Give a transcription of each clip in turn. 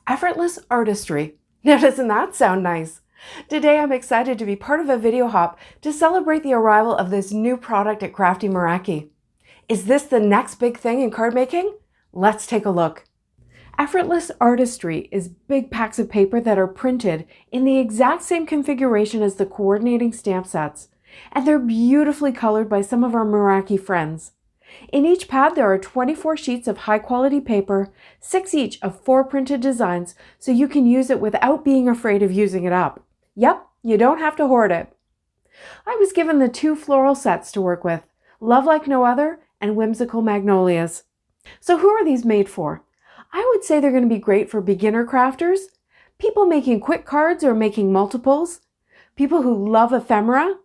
Effortless artistry. Now, doesn't that sound nice? Today, I'm excited to be part of a video hop to celebrate the arrival of this new product at Crafty Meraki. Is this the next big thing in card making? Let's take a look. Effortless artistry is big packs of paper that are printed in the exact same configuration as the coordinating stamp sets, and they're beautifully colored by some of our Meraki friends. In each pad, there are 24 sheets of high-quality paper, 6 each of 4 printed designs, so you can use it without being afraid of using it up. Yep, you don't have to hoard it. I was given the 2 floral sets to work with, Love Like No Other and Whimsical Magnolias. So who are these made for? I would say they're going to be great for beginner crafters, people making quick cards or making multiples, people who love ephemera,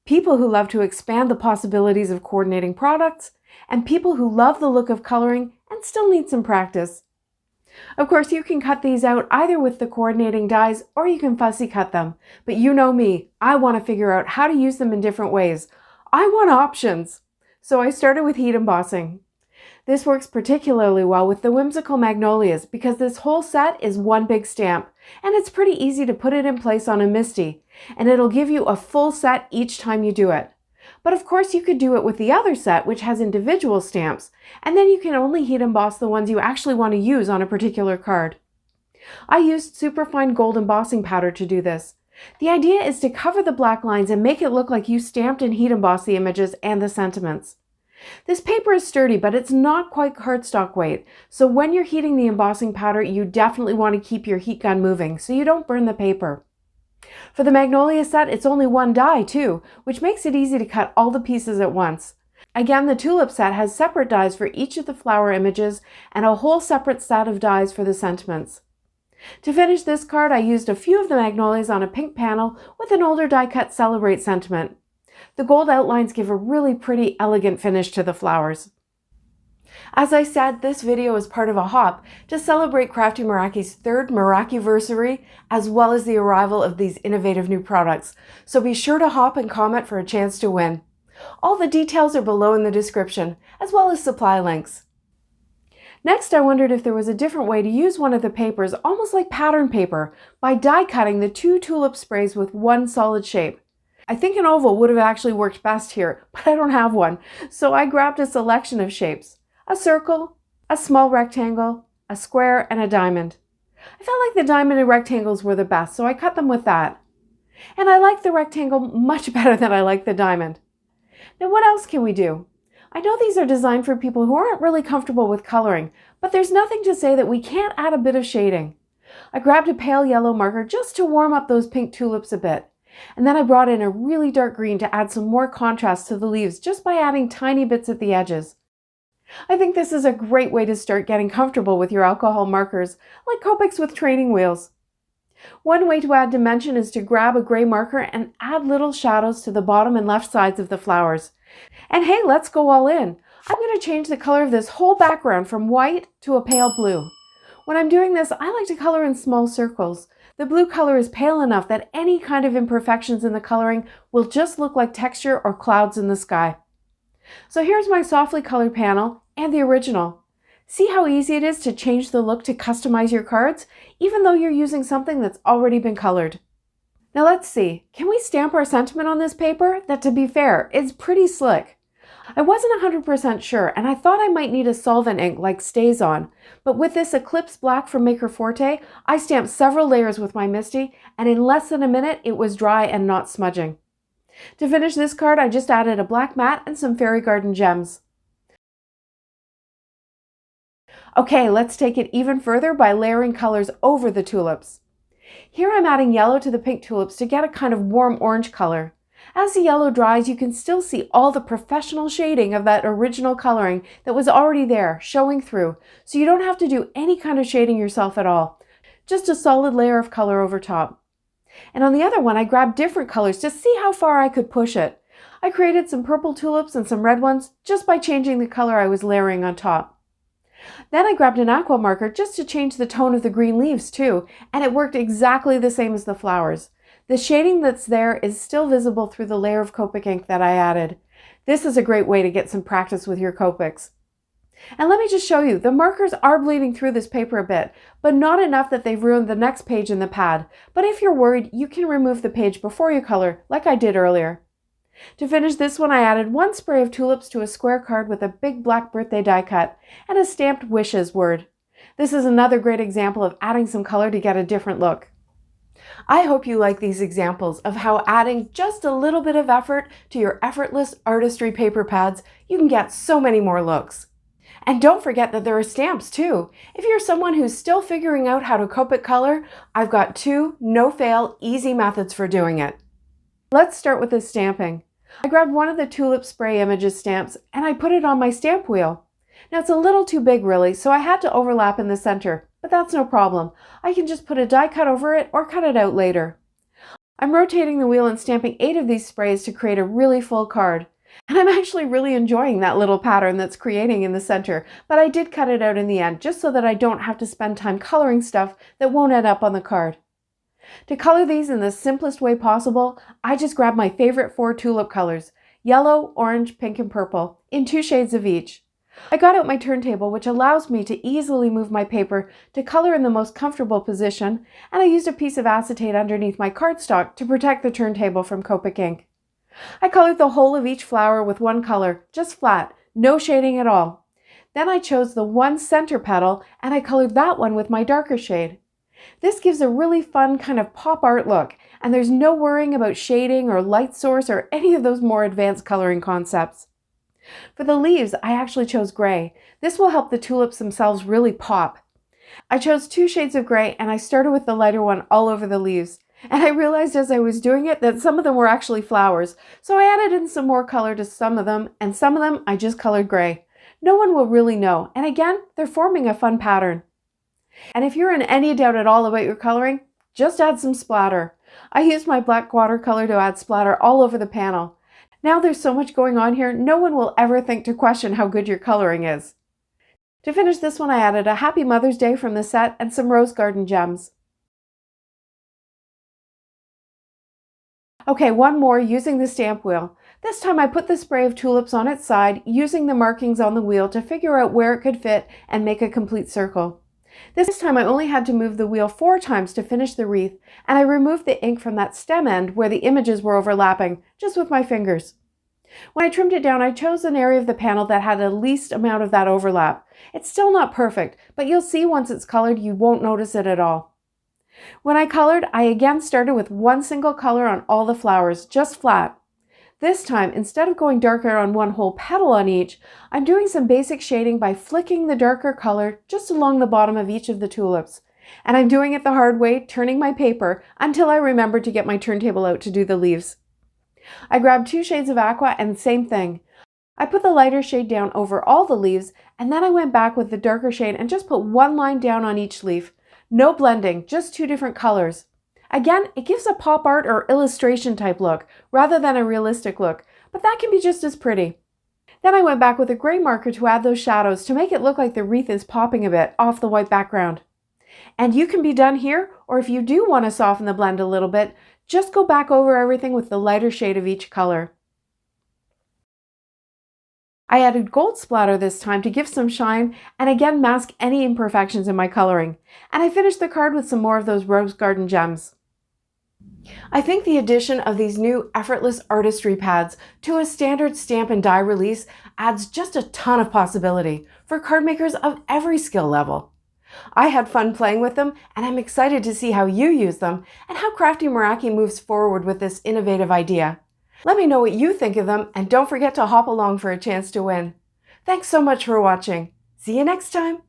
people who love to expand the possibilities of coordinating products, and people who love the look of coloring and still need some practice. Of course, you can cut these out either with the coordinating dies or you can fussy cut them. But you know me, I want to figure out how to use them in different ways. I want options. So I started with heat embossing. This works particularly well with the Whimsical Magnolias because this whole set is one big stamp, and it's pretty easy to put it in place on a MISTI, and it'll give you a full set each time you do it. But of course you could do it with the other set, which has individual stamps, and then you can only heat emboss the ones you actually want to use on a particular card. I used superfine gold embossing powder to do this. The idea is to cover the black lines and make it look like you stamped and heat embossed the images and the sentiments. This paper is sturdy, but it's not quite cardstock weight, so when you're heating the embossing powder, you definitely want to keep your heat gun moving so you don't burn the paper. For the Magnolia set, it's only one die too, which makes it easy to cut all the pieces at once. Again, the tulip set has separate dies for each of the flower images and a whole separate set of dies for the sentiments. To finish this card, I used a few of the Magnolias on a pink panel with an older die cut Celebrate sentiment. The gold outlines give a really pretty, elegant finish to the flowers. As I said, this video is part of a hop to celebrate Crafty Meraki's 3rd Meraki-versary, as well as the arrival of these innovative new products, so be sure to hop and comment for a chance to win. All the details are below in the description, as well as supply links. Next, I wondered if there was a different way to use one of the papers, almost like pattern paper, by die cutting the 2 tulip sprays with one solid shape. I think an oval would have actually worked best here, but I don't have one, so I grabbed a selection of shapes. A circle, a small rectangle, a square, and a diamond. I felt like the diamond and rectangles were the best, so I cut them with that. And I like the rectangle much better than I like the diamond. Now, what else can we do? I know these are designed for people who aren't really comfortable with coloring, but there's nothing to say that we can't add a bit of shading. I grabbed a pale yellow marker just to warm up those pink tulips a bit. And then I brought in a really dark green to add some more contrast to the leaves just by adding tiny bits at the edges. I think this is a great way to start getting comfortable with your alcohol markers, like Copics with training wheels. One way to add dimension is to grab a gray marker and add little shadows to the bottom and left sides of the flowers. And hey, let's go all in. I'm going to change the color of this whole background from white to a pale blue. When I'm doing this, I like to color in small circles. The blue color is pale enough that any kind of imperfections in the coloring will just look like texture or clouds in the sky. So here's my softly colored panel and the original. See how easy it is to change the look to customize your cards, even though you're using something that's already been colored. Now let's see, can we stamp our sentiment on this paper? That, to be fair, is pretty slick. I wasn't 100% sure, and I thought I might need a solvent ink like StazOn, but with this Eclipse Black from Maker Forte, I stamped several layers with my MISTI, and in less than a minute, it was dry and not smudging. To finish this card, I just added a black mat and some Fairy Garden gems. Okay, let's take it even further by layering colors over the tulips. Here I'm adding yellow to the pink tulips to get a kind of warm orange color. As the yellow dries, you can still see all the professional shading of that original coloring that was already there, showing through, so you don't have to do any kind of shading yourself at all. Just a solid layer of color over top. And on the other one, I grabbed different colors to see how far I could push it. I created some purple tulips and some red ones just by changing the color I was layering on top. Then I grabbed an aqua marker just to change the tone of the green leaves too, and it worked exactly the same as the flowers. The shading that's there is still visible through the layer of Copic ink that I added. This is a great way to get some practice with your Copics. And let me just show you, the markers are bleeding through this paper a bit, but not enough that they've ruined the next page in the pad. But if you're worried, you can remove the page before you color, like I did earlier. To finish this one, I added one spray of tulips to a square card with a big black birthday die cut and a stamped wishes word. This is another great example of adding some color to get a different look. I hope you like these examples of how adding just a little bit of effort to your effortless artistry paper pads, you can get so many more looks. And don't forget that there are stamps too. If you're someone who's still figuring out how to Copic color, I've got 2 no-fail, easy methods for doing it. Let's start with the stamping. I grabbed one of the tulip spray images stamps and I put it on my stamp wheel. Now it's a little too big really, so I had to overlap in the center, but that's no problem. I can just put a die cut over it or cut it out later. I'm rotating the wheel and stamping 8 of these sprays to create a really full card. And I'm actually really enjoying that little pattern that's creating in the center, but I did cut it out in the end just so that I don't have to spend time coloring stuff that won't end up on the card. To color these in the simplest way possible, I just grabbed my favorite 4 tulip colors, yellow, orange, pink, and purple, in 2 shades of each. I got out my turntable, which allows me to easily move my paper to color in the most comfortable position, and I used a piece of acetate underneath my cardstock to protect the turntable from Copic ink. I colored the whole of each flower with one color, just flat, no shading at all. Then I chose the one center petal and I colored that one with my darker shade. This gives a really fun kind of pop art look, and there's no worrying about shading or light source or any of those more advanced coloring concepts. For the leaves, I actually chose gray. This will help the tulips themselves really pop. I chose 2 shades of gray and I started with the lighter one all over the leaves. And I realized as I was doing it that some of them were actually flowers, so I added in some more color to some of them, and some of them I just colored gray. No one will really know, and again, they're forming a fun pattern. And if you're in any doubt at all about your coloring, just add some splatter. I used my black watercolor to add splatter all over the panel. Now there's so much going on here, no one will ever think to question how good your coloring is. To finish this one, I added a Happy Mother's Day from the set and some rose garden gems. Okay, one more using the stamp wheel. This time I put the spray of tulips on its side, using the markings on the wheel to figure out where it could fit and make a complete circle. This time I only had to move the wheel 4 times to finish the wreath, and I removed the ink from that stem end where the images were overlapping, just with my fingers. When I trimmed it down, I chose an area of the panel that had the least amount of that overlap. It's still not perfect, but you'll see once it's colored you won't notice it at all. When I colored, I again started with one single color on all the flowers, just flat. This time, instead of going darker on one whole petal on each, I'm doing some basic shading by flicking the darker color just along the bottom of each of the tulips. And I'm doing it the hard way, turning my paper until I remember to get my turntable out to do the leaves. I grabbed 2 shades of aqua and same thing. I put the lighter shade down over all the leaves, and then I went back with the darker shade and just put one line down on each leaf. No blending, just 2 different colors. Again, it gives a pop art or illustration type look rather than a realistic look, but that can be just as pretty. Then I went back with a gray marker to add those shadows to make it look like the wreath is popping a bit off the white background. And you can be done here, or if you do want to soften the blend a little bit, just go back over everything with the lighter shade of each color. I added gold splatter this time to give some shine and again mask any imperfections in my coloring. And I finished the card with some more of those rose garden gems. I think the addition of these new effortless artistry pads to a standard stamp and die release adds just a ton of possibility for card makers of every skill level. I had fun playing with them, and I'm excited to see how you use them and how Crafty Meraki moves forward with this innovative idea. Let me know what you think of them, and don't forget to hop along for a chance to win. Thanks so much for watching. See you next time.